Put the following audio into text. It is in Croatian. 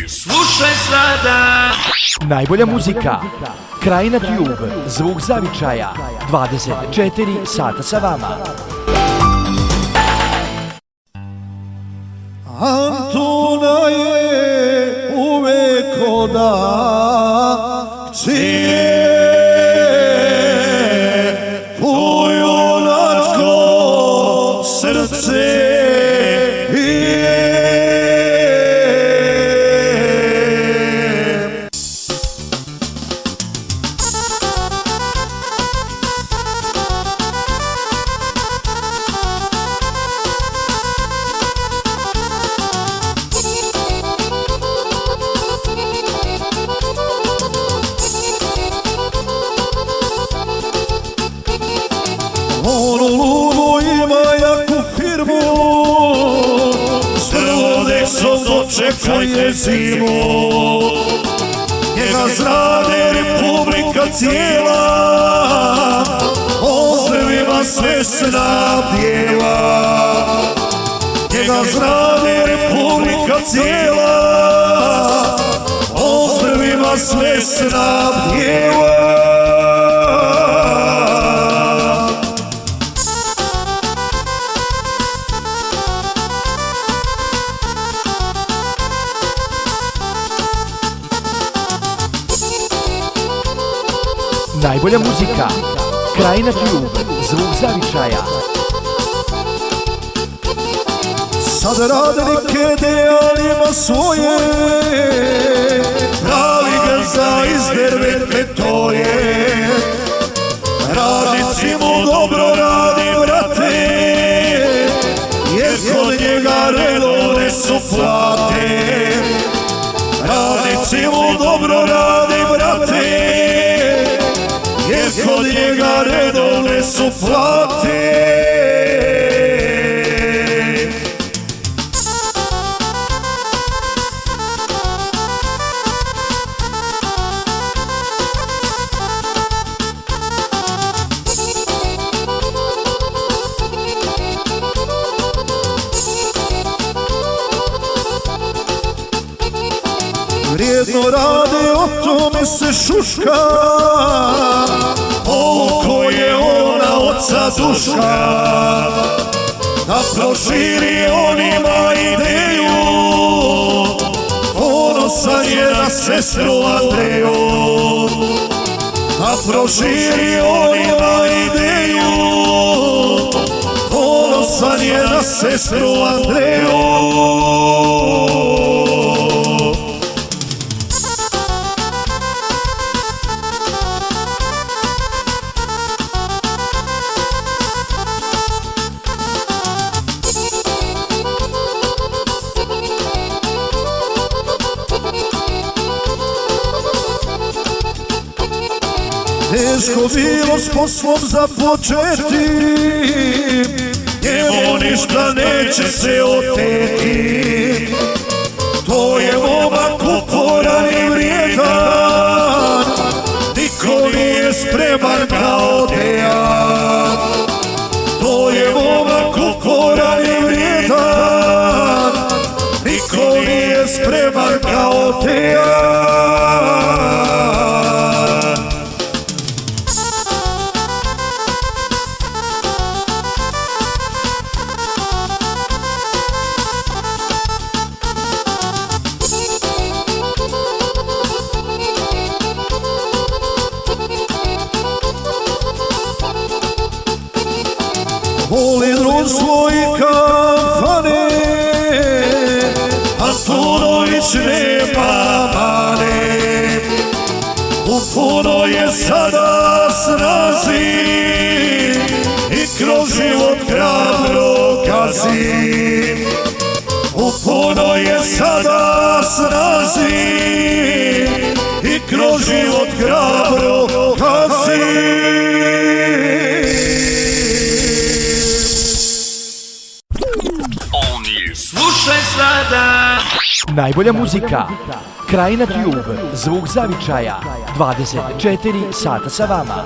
Slušaj sada. Najbolja muzika, Krajina Tube, zvuk zavičaja, 24 sata sa vama. Antuna je uvek oda čije pojunačko srce ono ludo ima jaku firmu, s Rodexom dočekuje zimu. Njega zrade Republika cijela, ozdravima sve snabdjeva. Njega zrade Republika cijela, ozdravima sve snabdjeva. Najbolja muzika, Krajina Tube, zvuk zavičaja. Sad radnike dejalima svoje, pravi ga za izdrvete to je. Radnici mu dobro radi, brate, jer kod njega redovne su plate. Radnici mu dobro radi, brate, jer kod njega redovne su plate. Vrijedno rade, o tome se šuška, oko je ona oca duška, da proširi onima ideju, ponosan je na sestru Andreju. Da proširi onima ideju, ponosan je na sestru Andreju. Teško bilo s poslom započeti, njemu ništa neće se oteti. To je momak uporan i vrijedan, niko nije spreman kao Dejan. To je momak uporan i vrijedan, niko nije spreman kao Dejan. Voli društvo i kafane, Antunović nema mane. Upuno je sada snazi i kroz život hrabro gazi. Upuno je sada snazi i kroz život hrabro gazi. Slušaj sada. Najbolja muzika, Krajina Tube, zvuk zavičaja, 24 sata sa vama.